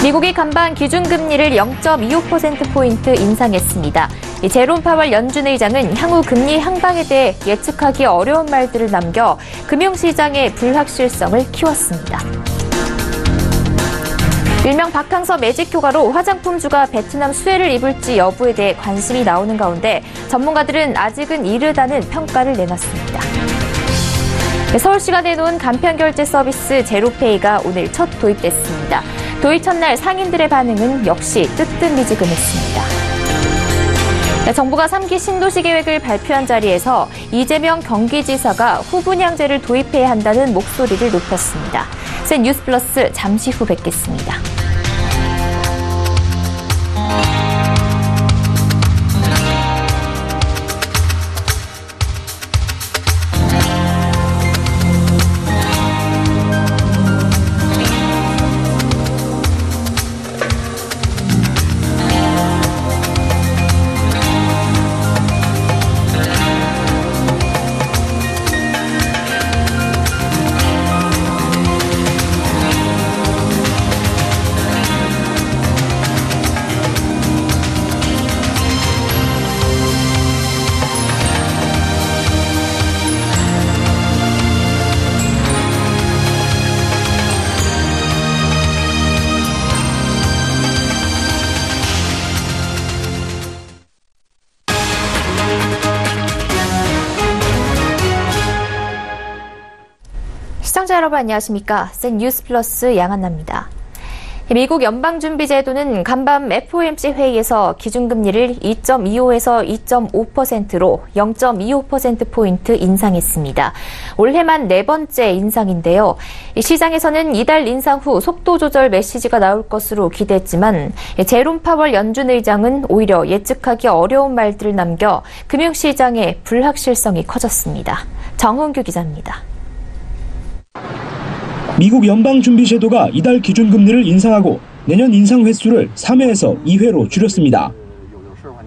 미국이 간밤 기준금리를 0.25%포인트 인상했습니다. 제롬 파월 연준 의장은 향후 금리 향방에 대해 예측하기 어려운 말들을 남겨 금융시장의 불확실성을 키웠습니다. 일명 박항서 매직 효과로 화장품주가 베트남 수혜를 입을지 여부에 대해 관심이 나오는 가운데 전문가들은 아직은 이르다는 평가를 내놨습니다. 서울시가 내놓은 간편결제 서비스 제로페이가 오늘 첫 도입됐습니다. 도입 첫날 상인들의 반응은 역시 뜨뜻미지근했습니다. 정부가 3기 신도시 계획을 발표한 자리에서 이재명 경기지사가 후분양제를 도입해야 한다는 목소리를 높였습니다. 센 뉴스 플러스 잠시 후 뵙겠습니다. 시청자 여러분 안녕하십니까? 센 뉴스 플러스 양한나입니다. 미국 연방준비제도는 간밤 FOMC 회의에서 기준금리를 2.25에서 2.5%로 0.25%포인트 인상했습니다. 올해만 네 번째 인상인데요. 시장에서는 이달 인상 후 속도 조절 메시지가 나올 것으로 기대했지만 제롬 파월 연준 의장은 오히려 예측하기 어려운 말들을 남겨 금융시장의 불확실성이 커졌습니다. 정은규 기자입니다. 미국 연방준비제도가 이달 기준금리를 인상하고 내년 인상 횟수를 3회에서 2회로 줄였습니다.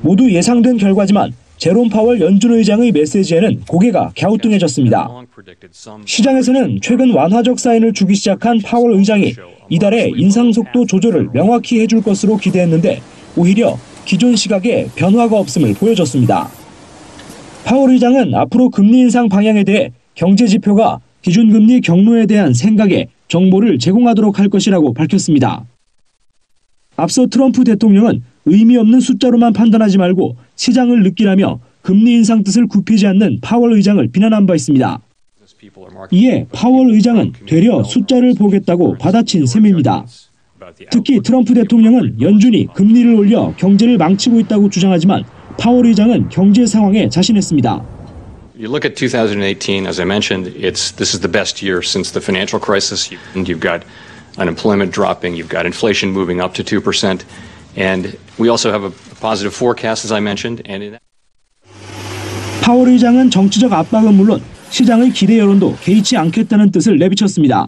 모두 예상된 결과지만 제롬 파월 연준 의장의 메시지에는 고개가 갸우뚱해졌습니다. 시장에서는 최근 완화적 사인을 주기 시작한 파월 의장이 이달에 인상 속도 조절을 명확히 해줄 것으로 기대했는데 오히려 기존 시각에 변화가 없음을 보여줬습니다. 파월 의장은 앞으로 금리 인상 방향에 대해 경제 지표가 기준금리 경로에 대한 생각에 정보를 제공하도록 할 것이라고 밝혔습니다. 앞서 트럼프 대통령은 의미 없는 숫자로만 판단하지 말고 시장을 느끼라며 금리 인상 뜻을 굽히지 않는 파월 의장을 비난한 바 있습니다. 이에 파월 의장은 되려 숫자를 보겠다고 받아친 셈입니다. 특히 트럼프 대통령은 연준이 금리를 올려 경제를 망치고 있다고 주장하지만 파월 의장은 경제 상황에 자신했습니다. You look at 2018, as I mentioned, this is the best year since the financial crisis. You've got unemployment dropping, you've got inflation moving up to 2%, and we also have a positive forecast, as I mentioned. 파월 의장은 정치적 압박은 물론 시장의 기대 여론도 개의치 않겠다는 뜻을 내비쳤습니다.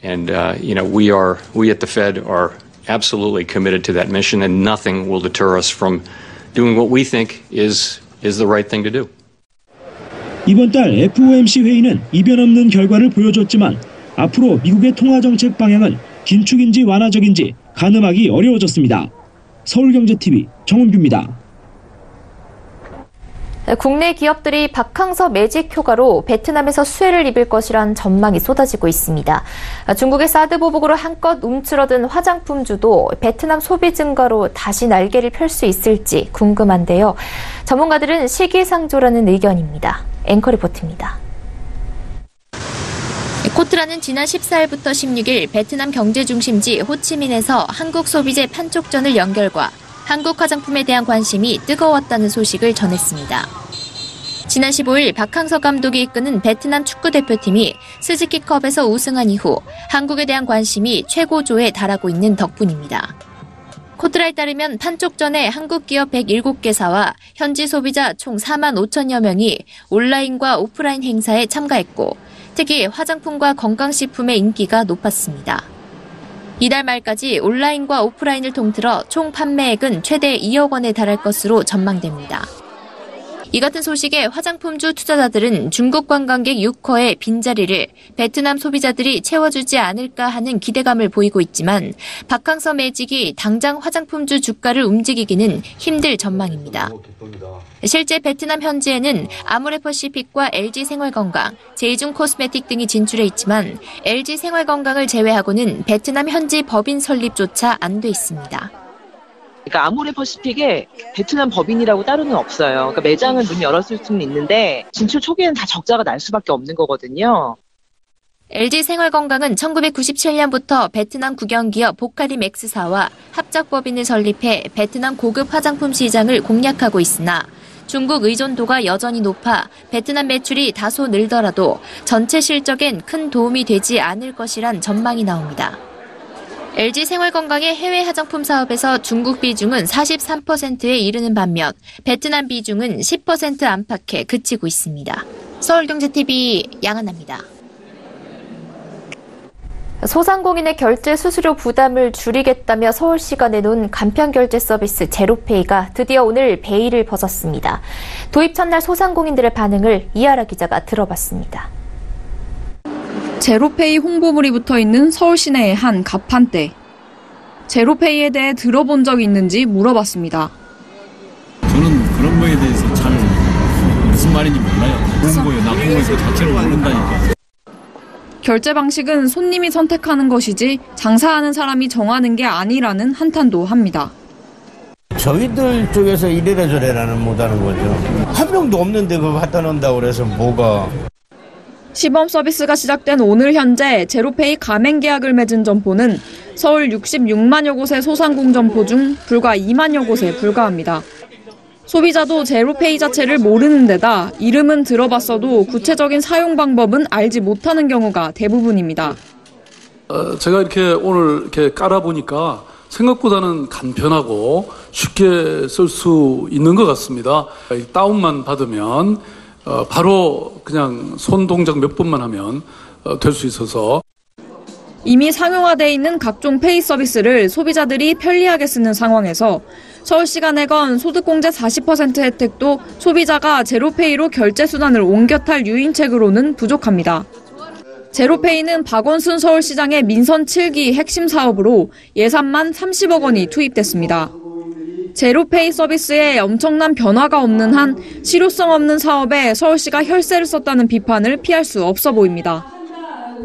And we at the Fed are absolutely committed to that mission, and nothing will deter us from doing what we think is the right thing to do. 이번 달 FOMC 회의는 이변 없는 결과를 보여줬지만 앞으로 미국의 통화정책 방향은 긴축인지 완화적인지 가늠하기 어려워졌습니다. 서울경제TV 정은규입니다. 국내 기업들이 박항서 매직 효과로 베트남에서 수혜를 입을 것이란 전망이 쏟아지고 있습니다. 중국의 사드 보복으로 한껏 움츠러든 화장품주도 베트남 소비 증가로 다시 날개를 펼 수 있을지 궁금한데요. 전문가들은 시기상조라는 의견입니다. 앵커 리포트입니다. 코트라는 지난 14일부터 16일 베트남 경제 중심지 호치민에서 한국 소비재 판촉전을 연결과 한국 화장품에 대한 관심이 뜨거웠다는 소식을 전했습니다. 지난 15일 박항서 감독이 이끄는 베트남 축구대표팀이 스즈키컵에서 우승한 이후 한국에 대한 관심이 최고조에 달하고 있는 덕분입니다. 코트라에 따르면 판촉전에 한국 기업 107개사와 현지 소비자 총 4만 5천여 명이 온라인과 오프라인 행사에 참가했고 특히 화장품과 건강식품의 인기가 높았습니다. 이달 말까지 온라인과 오프라인을 통틀어 총 판매액은 최대 2억 원에 달할 것으로 전망됩니다. 이 같은 소식에 화장품주 투자자들은 중국 관광객 6호의 빈자리를 베트남 소비자들이 채워주지 않을까 하는 기대감을 보이고 있지만 박항서 매직이 당장 화장품주 주가를 움직이기는 힘들 전망입니다. 실제 베트남 현지에는 아모레퍼시픽과 LG생활건강, 제이중 코스메틱 등이 진출해 있지만 LG생활건강을 제외하고는 베트남 현지 법인 설립조차 안 돼 있습니다. 그러니까 아모레퍼시픽에 베트남 법인이라고 따로는 없어요. 그러니까 매장은 문 열었을 수는 있는데 진출 초기에는 다 적자가 날 수밖에 없는 거거든요. LG생활건강은 1997년부터 베트남 국영기업 보카림엑스사와 합작법인을 설립해 베트남 고급 화장품 시장을 공략하고 있으나 중국 의존도가 여전히 높아 베트남 매출이 다소 늘더라도 전체 실적엔 큰 도움이 되지 않을 것이란 전망이 나옵니다. LG생활건강의 해외 화장품 사업에서 중국 비중은 43%에 이르는 반면 베트남 비중은 10% 안팎에 그치고 있습니다. 서울경제TV 양한나입니다. 소상공인의 결제 수수료 부담을 줄이겠다며 서울시가 내놓은 간편결제 서비스 제로페이가 드디어 오늘 베일을 벗었습니다. 도입 첫날 소상공인들의 반응을 이하라 기자가 들어봤습니다. 제로페이 홍보물이 붙어있는 서울 시내의 한 가판대. 제로페이에 대해 들어본 적이 있는지 물어봤습니다. 저는 그런 거에 대해서 잘 무슨 말인지 몰라요. 좋은 거예요, 나쁜 거예요, 그 자체를 모른다니까. 결제 방식은 손님이 선택하는 것이지 장사하는 사람이 정하는 게 아니라는 한탄도 합니다. 저희들 쪽에서 이래라 저래라는 못하는 거죠. 한 명도 없는데 그거 갖다 놓는다고 그래서 뭐가. 시범 서비스가 시작된 오늘 현재 제로페이 가맹 계약을 맺은 점포는 서울 66만여 곳의 소상공 점포 중 불과 2만여 곳에 불과합니다. 소비자도 제로페이 자체를 모르는 데다 이름은 들어봤어도 구체적인 사용 방법은 알지 못하는 경우가 대부분입니다. 제가 이렇게 오늘 이렇게 깔아보니까 생각보다는 간편하고 쉽게 쓸 수 있는 것 같습니다. 다운만 받으면 바로 그냥 손 동작 몇 번만 하면 될 수 있어서. 이미 상용화되어 있는 각종 페이 서비스를 소비자들이 편리하게 쓰는 상황에서 서울시가 내건 소득공제 40% 혜택도 소비자가 제로페이로 결제 수단을 옮겨 탈 유인책으로는 부족합니다. 제로페이는 박원순 서울시장의 민선 7기 핵심 사업으로 예산만 30억 원이 투입됐습니다. 제로페이 서비스에 엄청난 변화가 없는 한 실효성 없는 사업에 서울시가 혈세를 썼다는 비판을 피할 수 없어 보입니다.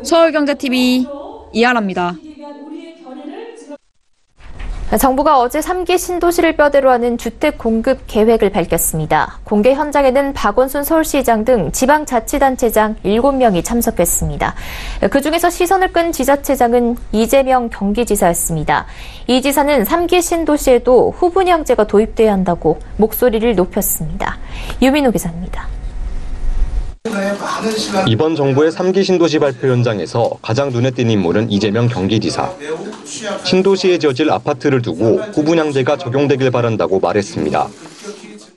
서울경제TV 이하라입니다. 정부가 어제 3기 신도시를 뼈대로 하는 주택 공급 계획을 밝혔습니다. 공개 현장에는 박원순 서울시장 등 지방자치단체장 7명이 참석했습니다. 그중에서 시선을 끈 지자체장은 이재명 경기지사였습니다. 이 지사는 3기 신도시에도 후분양제가 도입돼야 한다고 목소리를 높였습니다. 유민호 기자입니다. 이번 정부의 3기 신도시 발표 현장에서 가장 눈에 띈 인물은 이재명 경기지사. 신도시에 지어질 아파트를 두고 후분양제가 적용되길 바란다고 말했습니다.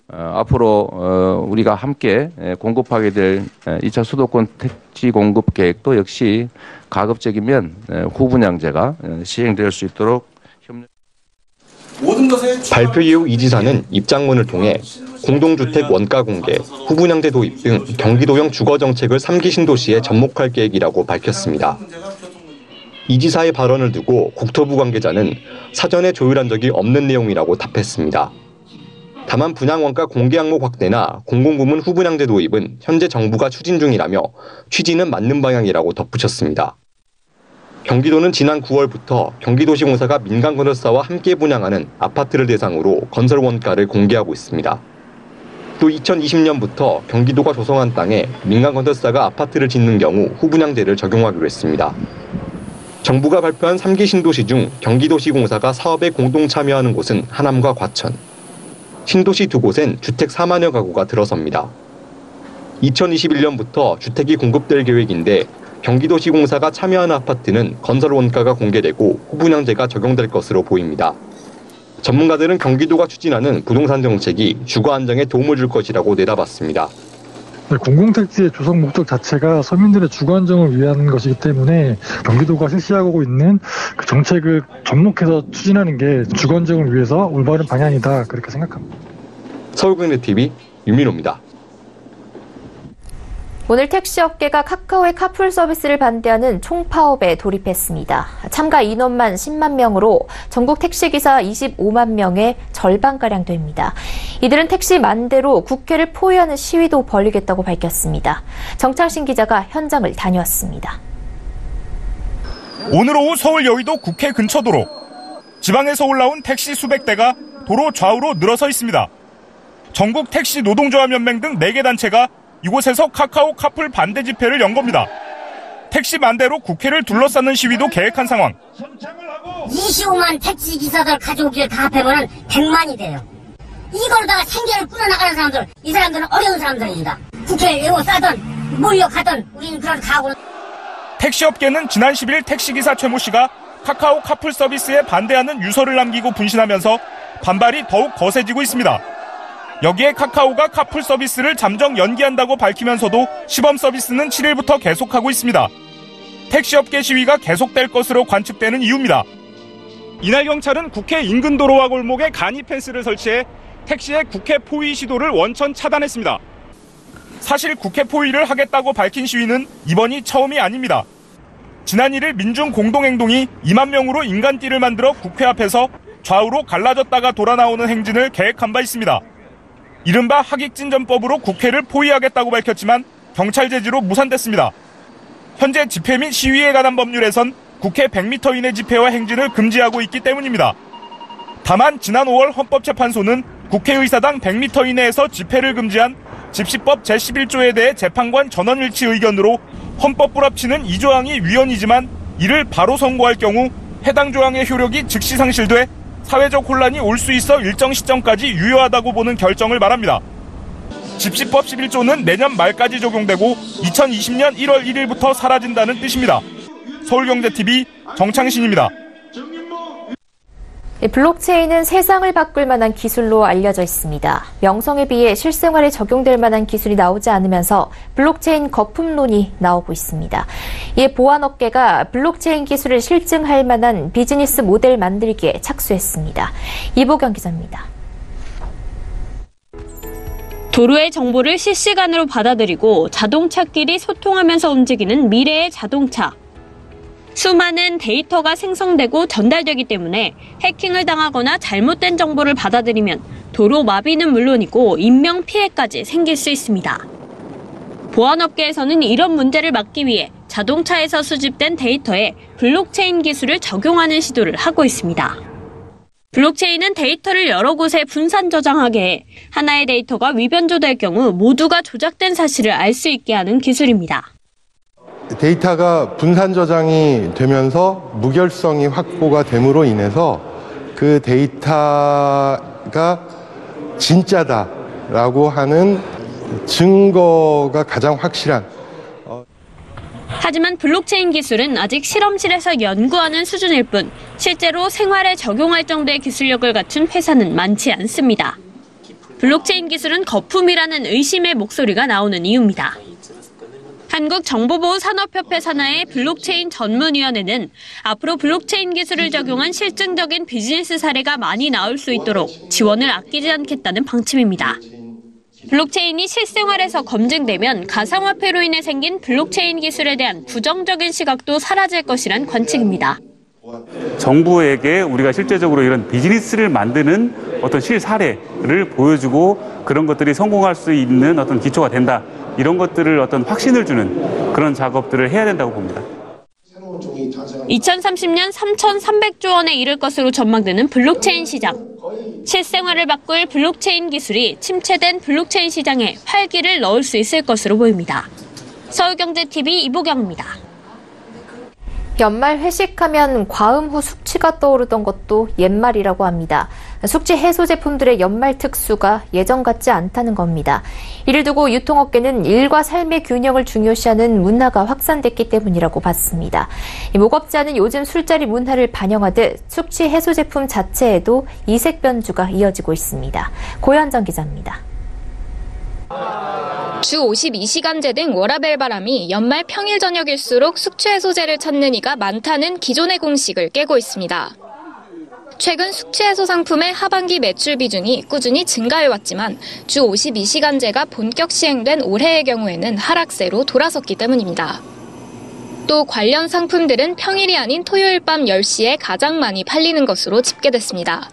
앞으로 우리가 함께 공급하게 될 2차 수도권 택지 공급 계획도 역시 가급적이면 후분양제가 시행될 수 있도록 협력. 발표 이후 이 지사는 입장문을 통해 공동주택 원가 공개, 후분양제 도입 등 경기도형 주거정책을 3기 신도시에 접목할 계획이라고 밝혔습니다. 이 지사의 발언을 두고 국토부 관계자는 사전에 조율한 적이 없는 내용이라고 답했습니다. 다만 분양원가 공개 항목 확대나 공공부문 후분양제 도입은 현재 정부가 추진 중이라며 취지는 맞는 방향이라고 덧붙였습니다. 경기도는 지난 9월부터 경기도시공사가 민간 건설사와 함께 분양하는 아파트를 대상으로 건설 원가를 공개하고 있습니다. 또 2020년부터 경기도가 조성한 땅에 민간 건설사가 아파트를 짓는 경우 후분양제를 적용하기로 했습니다. 정부가 발표한 3기 신도시 중 경기도시공사가 사업에 공동 참여하는 곳은 하남과 과천. 신도시 두 곳엔 주택 4만여 가구가 들어섭니다. 2021년부터 주택이 공급될 계획인데 경기도시공사가 참여하는 아파트는 건설 원가가 공개되고 후분양제가 적용될 것으로 보입니다. 전문가들은 경기도가 추진하는 부동산 정책이 주거 안정에 도움을 줄 것이라고 내다봤습니다. 공공택지의 조성 목적 자체가 서민들의 주거 안정을 위한 것이기 때문에 경기도가 실시하고 있는 그 정책을 접목해서 추진하는 게 주거 안정을 위해서 올바른 방향이다 그렇게 생각합니다. 서울경제TV 유민호입니다. 오늘 택시업계가 카카오의 카풀 서비스를 반대하는 총파업에 돌입했습니다. 참가 인원만 10만 명으로 전국 택시기사 25만 명의 절반가량 됩니다. 이들은 택시 만대로 국회를 포위하는 시위도 벌이겠다고 밝혔습니다. 정창신 기자가 현장을 다녀왔습니다. 오늘 오후 서울 여의도 국회 근처 도로. 지방에서 올라온 택시 수백 대가 도로 좌우로 늘어서 있습니다. 전국 택시 노동조합연맹 등 4개 단체가 이곳에서 카카오 카풀 반대 집회를 연 겁니다. 택시 만대로 국회를 둘러싸는 시위도 계획한 상황. 25만 택시 기사들 가져오기를 다 합해보면 100만이 돼요. 이걸로다가 생계를 꾸려나가는 사람들, 이 사람들은 어려운 사람들입니다. 국회를 외워 싸든 몰려가든 우리는 그런 각오를. 택시업계는 지난 10일 택시기사 최모 씨가 카카오 카풀 서비스에 반대하는 유서를 남기고 분신하면서 반발이 더욱 거세지고 있습니다. 여기에 카카오가 카풀 서비스를 잠정 연기한다고 밝히면서도 시범 서비스는 7일부터 계속하고 있습니다. 택시업계 시위가 계속될 것으로 관측되는 이유입니다. 이날 경찰은 국회 인근 도로와 골목에 간이 펜스를 설치해 택시의 국회 포위 시도를 원천 차단했습니다. 사실 국회 포위를 하겠다고 밝힌 시위는 이번이 처음이 아닙니다. 지난 1일 민중 공동행동이 2만 명으로 인간띠를 만들어 국회 앞에서 좌우로 갈라졌다가 돌아 나오는 행진을 계획한 바 있습니다. 이른바 하객진전법으로 국회를 포위하겠다고 밝혔지만 경찰 제지로 무산됐습니다. 현재 집회 및 시위에 관한 법률에선 국회 100m 이내 집회와 행진을 금지하고 있기 때문입니다. 다만 지난 5월 헌법재판소는 국회의사당 100m 이내에서 집회를 금지한 집시법 제11조에 대해 재판관 전원일치 의견으로 헌법 불합치는 이 조항이 위헌이지만 이를 바로 선고할 경우 해당 조항의 효력이 즉시 상실돼 사회적 혼란이 올 수 있어 일정 시점까지 유효하다고 보는 결정을 말합니다. 집시법 11조는 내년 말까지 적용되고 2020년 1월 1일부터 사라진다는 뜻입니다. 서울경제TV 정창신입니다. 블록체인은 세상을 바꿀 만한 기술로 알려져 있습니다. 명성에 비해 실생활에 적용될 만한 기술이 나오지 않으면서 블록체인 거품론이 나오고 있습니다. 이에 보안업계가 블록체인 기술을 실증할 만한 비즈니스 모델 만들기에 착수했습니다. 이보경 기자입니다. 도로의 정보를 실시간으로 받아들이고 자동차끼리 소통하면서 움직이는 미래의 자동차. 수많은 데이터가 생성되고 전달되기 때문에 해킹을 당하거나 잘못된 정보를 받아들이면 도로 마비는 물론이고 인명피해까지 생길 수 있습니다. 보안업계에서는 이런 문제를 막기 위해 자동차에서 수집된 데이터에 블록체인 기술을 적용하는 시도를 하고 있습니다. 블록체인은 데이터를 여러 곳에 분산 저장하게 해 하나의 데이터가 위변조될 경우 모두가 조작된 사실을 알 수 있게 하는 기술입니다. 데이터가 분산 저장이 되면서 무결성이 확보가 됨으로 인해서 그 데이터가 진짜다라고 하는 증거가 가장 확실한. 하지만 블록체인 기술은 아직 실험실에서 연구하는 수준일 뿐 실제로 생활에 적용할 정도의 기술력을 갖춘 회사는 많지 않습니다. 블록체인 기술은 거품이라는 의심의 목소리가 나오는 이유입니다. 한국정보보호산업협회 산하의 블록체인 전문위원회는 앞으로 블록체인 기술을 적용한 실증적인 비즈니스 사례가 많이 나올 수 있도록 지원을 아끼지 않겠다는 방침입니다. 블록체인이 실생활에서 검증되면 가상화폐로 인해 생긴 블록체인 기술에 대한 부정적인 시각도 사라질 것이란 관측입니다. 정부에게 우리가 실제적으로 이런 비즈니스를 만드는 어떤 실사례를 보여주고 그런 것들이 성공할 수 있는 어떤 기초가 된다. 이런 것들을 어떤 확신을 주는 그런 작업들을 해야 된다고 봅니다. 2030년 3,300조 원에 이를 것으로 전망되는 블록체인 시장. 실생활을 바꿀 블록체인 기술이 침체된 블록체인 시장에 활기를 넣을 수 있을 것으로 보입니다. 서울경제TV 이보경입니다. 연말 회식하면 과음 후 숙취가 떠오르던 것도 옛말이라고 합니다. 숙취 해소 제품들의 연말 특수가 예전 같지 않다는 겁니다. 이를 두고 유통업계는 일과 삶의 균형을 중요시하는 문화가 확산됐기 때문이라고 봤습니다. 무겁지 않은 요즘 술자리 문화를 반영하듯 숙취 해소 제품 자체에도 이색 변주가 이어지고 있습니다. 고현정 기자입니다. 주 52시간제 등 워라밸 바람이 연말 평일 저녁일수록 숙취 해소제를 찾는 이가 많다는 기존의 공식을 깨고 있습니다. 최근 숙취해소 상품의 하반기 매출 비중이 꾸준히 증가해왔지만 주 52시간제가 본격 시행된 올해의 경우에는 하락세로 돌아섰기 때문입니다. 또 관련 상품들은 평일이 아닌 토요일 밤 10시에 가장 많이 팔리는 것으로 집계됐습니다.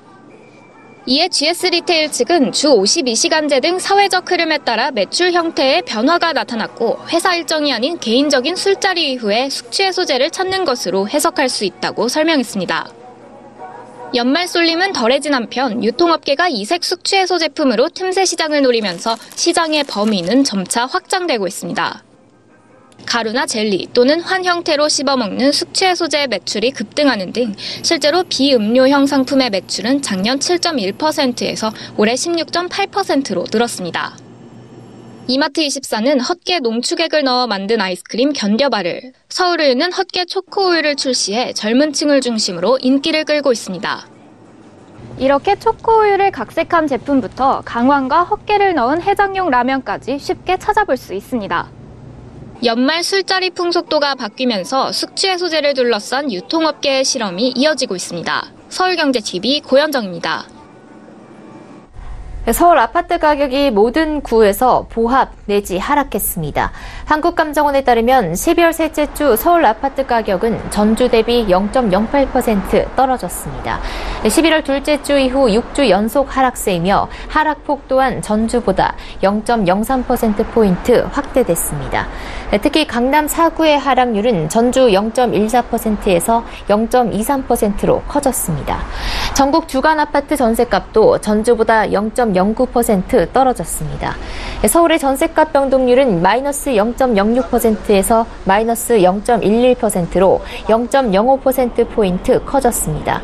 이에 GS 리테일 측은 주 52시간제 등 사회적 흐름에 따라 매출 형태의 변화가 나타났고 회사 일정이 아닌 개인적인 술자리 이후에 숙취해소제를 찾는 것으로 해석할 수 있다고 설명했습니다. 연말 쏠림은 덜해진 한편 유통업계가 이색 숙취해소 제품으로 틈새 시장을 노리면서 시장의 범위는 점차 확장되고 있습니다. 가루나 젤리 또는 환 형태로 씹어먹는 숙취해소제 매출이 급등하는 등 실제로 비음료형 상품의 매출은 작년 7.1%에서 올해 16.8%로 늘었습니다. 이마트24는 헛개 농축액을 넣어 만든 아이스크림 견뎌바를, 서울우유는 헛개 초코우유를 출시해 젊은 층을 중심으로 인기를 끌고 있습니다. 이렇게 초코우유를 각색한 제품부터 강황과 헛개를 넣은 해장용 라면까지 쉽게 찾아볼 수 있습니다. 연말 술자리 풍속도가 바뀌면서 숙취해소제를 둘러싼 유통업계의 실험이 이어지고 있습니다. 서울경제TV 고현정입니다. 서울 아파트 가격이 모든 구에서 보합 내지 하락했습니다. 한국감정원에 따르면 12월 셋째 주 서울 아파트 가격은 전주 대비 0.08% 떨어졌습니다. 11월 둘째 주 이후 6주 연속 하락세이며 하락폭 또한 전주보다 0.03%포인트 확대됐습니다. 특히 강남 4구의 하락률은 전주 0.14%에서 0.23%로 커졌습니다. 전국 주간 아파트 전셋값도 전주보다 0.09% 떨어졌습니다. 서울의 전셋값 변동률은 마이너스 0.06%에서 마이너스 0.11%로 0.05%포인트 커졌습니다.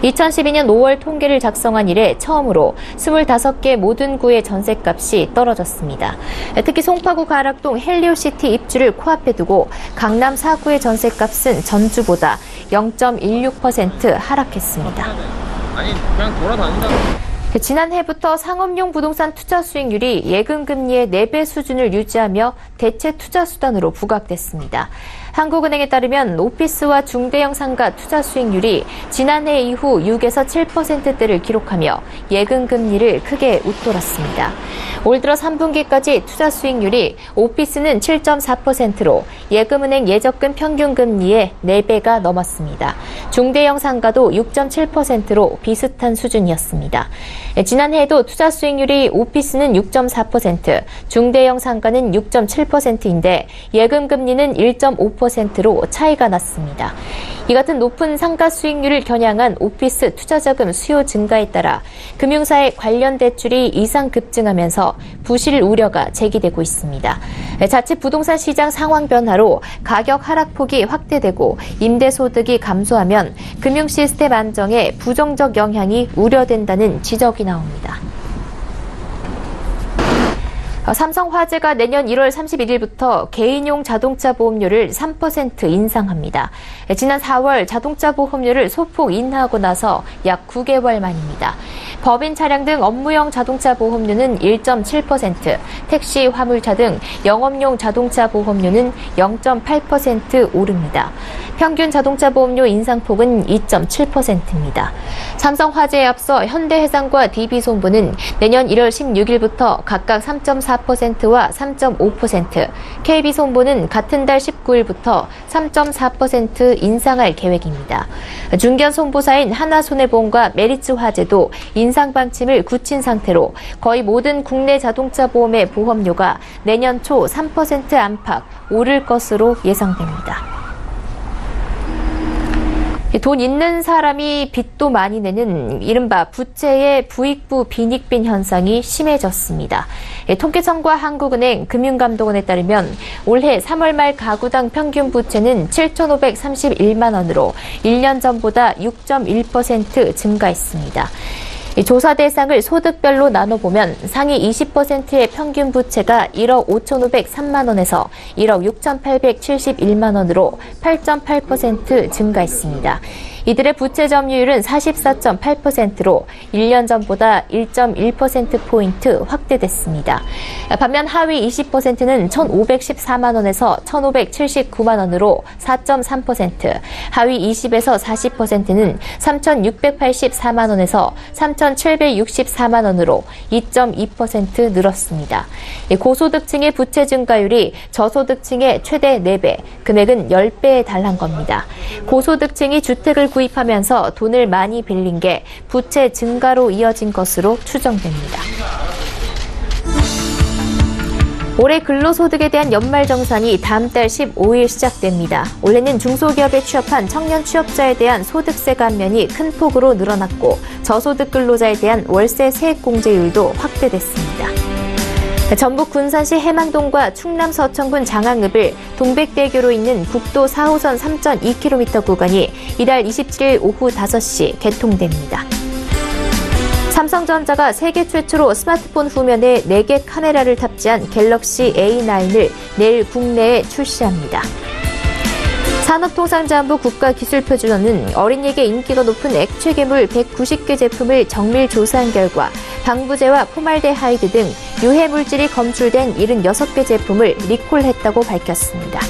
2012년 5월 통계를 작성한 이래 처음으로 25개 모든 구의 전셋값이 떨어졌습니다. 특히 송파구 가락동 헬리오시티 입주를 코앞에 두고 강남 4구의 전셋값은 전주보다 0.16% 하락했습니다. 아니 그냥 돌아다닌다. 지난해부터 상업용 부동산 투자 수익률이 예금금리의 4배 수준을 유지하며 대체 투자 수단으로 부각됐습니다. 한국은행에 따르면 오피스와 중대형 상가 투자 수익률이 지난해 이후 6에서 7%대를 기록하며 예금금리를 크게 웃돌았습니다. 올 들어 3분기까지 투자 수익률이 오피스는 7.4%로 예금은행 예적금 평균금리의 4배가 넘었습니다. 중대형 상가도 6.7%로 비슷한 수준이었습니다. 지난해에도 투자 수익률이 오피스는 6.4%, 중대형 상가는 6.7%인데 예금금리는 1.5%로 차이가 났습니다. 이 같은 높은 상가 수익률을 겨냥한 오피스 투자자금 수요 증가에 따라 금융사의 관련 대출이 이상 급증하면서 부실 우려가 제기되고 있습니다. 자칫 부동산 시장 상황 변화로 가격 하락폭이 확대되고 임대소득이 감소하면 금융 시스템 안정에 부정적 영향이 우려된다는 지적이 나옵니다. 삼성화재가 내년 1월 31일부터 개인용 자동차 보험료를 3% 인상합니다. 지난 4월 자동차 보험료를 소폭 인하하고 나서 약 9개월 만입니다. 법인 차량 등 업무용 자동차 보험료는 1.7%, 택시, 화물차 등 영업용 자동차 보험료는 0.8% 오릅니다. 평균 자동차 보험료 인상폭은 2.7%입니다. 삼성화재에 앞서 현대해상과 DB손보는 내년 1월 16일부터 각각 3.4%와 3.5%, KB손보는 같은 달 19일부터 3.4% 인상할 계획입니다. 중견손보사인 하나손해보험과 메리츠화재도 인상 방침을 굳힌 상태로 거의 모든 국내 자동차 보험의 보험료가 내년 초 3% 안팎 오를 것으로 예상됩니다. 돈 있는 사람이 빚도 많이 내는 이른바 부채의 부익부 빈익빈 현상이 심해졌습니다. 통계청과 한국은행, 금융감독원에 따르면 올해 3월 말 가구당 평균 부채는 7,531만 원으로 1년 전보다 6.1% 증가했습니다. 조사 대상을 소득별로 나눠보면 상위 20%의 평균 부채가 1억 5,503만 원에서 1억 6,871만 원으로 8.8% 증가했습니다. 이들의 부채 점유율은 44.8%로 1년 전보다 1.1%포인트 확대됐습니다. 반면 하위 20%는 1,514만 원에서 1,579만 원으로 4.3%, 하위 20에서 40%는 3,684만 원에서 3,764만 원으로 2.2% 늘었습니다. 고소득층의 부채 증가율이 저소득층의 최대 4배, 금액은 10배에 달한 겁니다. 고소득층이 주택을 구입하면서 돈을 많이 빌린 게 부채 증가로 이어진 것으로 추정됩니다. 올해 근로소득에 대한 연말정산이 다음 달 15일 시작됩니다. 올해는 중소기업에 취업한 청년 취업자에 대한 소득세 감면이 큰 폭으로 늘어났고 저소득 근로자에 대한 월세 세액공제율도 확대됐습니다. 전북 군산시 해만동과 충남 서천군 장항읍을 동백대교로 잇는 국도 4호선 3.2km 구간이 이달 27일 오후 5시 개통됩니다. 삼성전자가 세계 최초로 스마트폰 후면에 4개 카메라를 탑재한 갤럭시 A9을 내일 국내에 출시합니다. 산업통상자원부 국가기술표준원은 어린이에게 인기가 높은 액체괴물 190개 제품을 정밀 조사한 결과 방부제와 포말데하이드 등 유해물질이 검출된 76개 제품을 리콜했다고 밝혔습니다.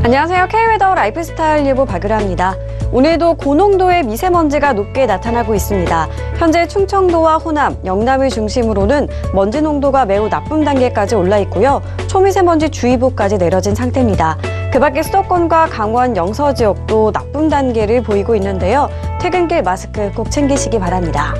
안녕하세요. K웨더 라이프스타일 예보 박유라입니다. 오늘도 고농도의 미세먼지가 높게 나타나고 있습니다. 현재 충청도와 호남, 영남을 중심으로는 먼지 농도가 매우 나쁨 단계까지 올라 있고요. 초미세먼지 주의보까지 내려진 상태입니다. 그 밖에 수도권과 강원, 영서 지역도 나쁨 단계를 보이고 있는데요. 퇴근길 마스크 꼭 챙기시기 바랍니다.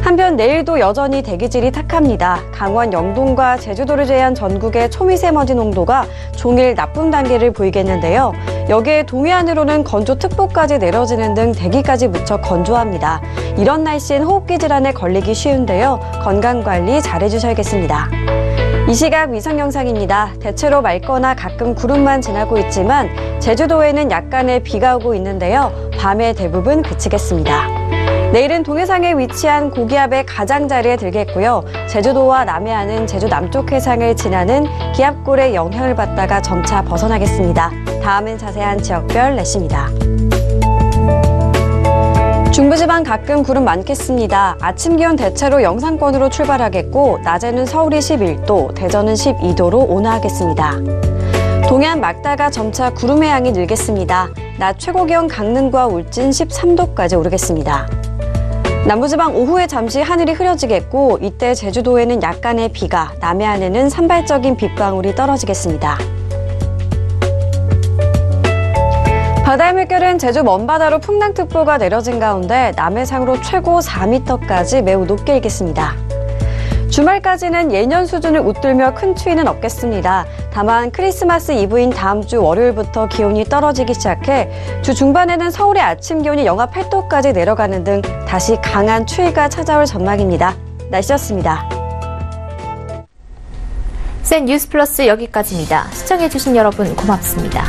한편 내일도 여전히 대기질이 탁합니다. 강원 영동과 제주도를 제외한 전국의 초미세먼지 농도가 종일 나쁨 단계를 보이겠는데요. 여기에 동해안으로는 건조특보까지 내려지는 등 대기까지 무척 건조합니다. 이런 날씨엔 호흡기 질환에 걸리기 쉬운데요. 건강관리 잘해주셔야겠습니다. 이 시각 위성 영상입니다. 대체로 맑거나 가끔 구름만 지나고 있지만 제주도에는 약간의 비가 오고 있는데요. 밤에 대부분 그치겠습니다. 내일은 동해상에 위치한 고기압의 가장자리에 들겠고요. 제주도와 남해안은 제주 남쪽 해상을 지나는 기압골의 영향을 받다가 점차 벗어나겠습니다. 다음은 자세한 지역별 날씨입니다. 중부지방 가끔 구름 많겠습니다. 아침 기온 대체로 영상권으로 출발하겠고 낮에는 서울이 11도, 대전은 12도로 온화하겠습니다. 동해안 막다가 점차 구름의 양이 늘겠습니다. 낮 최고 기온 강릉과 울진 13도까지 오르겠습니다. 남부지방 오후에 잠시 하늘이 흐려지겠고 이때 제주도에는 약간의 비가, 남해안에는 산발적인 빗방울이 떨어지겠습니다. 바다의 물결은 제주 먼바다로 풍랑특보가 내려진 가운데 남해상으로 최고 4m까지 매우 높게 일겠습니다. 주말까지는 예년 수준을 웃돌며 큰 추위는 없겠습니다. 다만 크리스마스 이브인 다음 주 월요일부터 기온이 떨어지기 시작해 주 중반에는 서울의 아침 기온이 영하 8도까지 내려가는 등 다시 강한 추위가 찾아올 전망입니다. 날씨였습니다. 센 뉴스 플러스 여기까지입니다. 시청해주신 여러분 고맙습니다.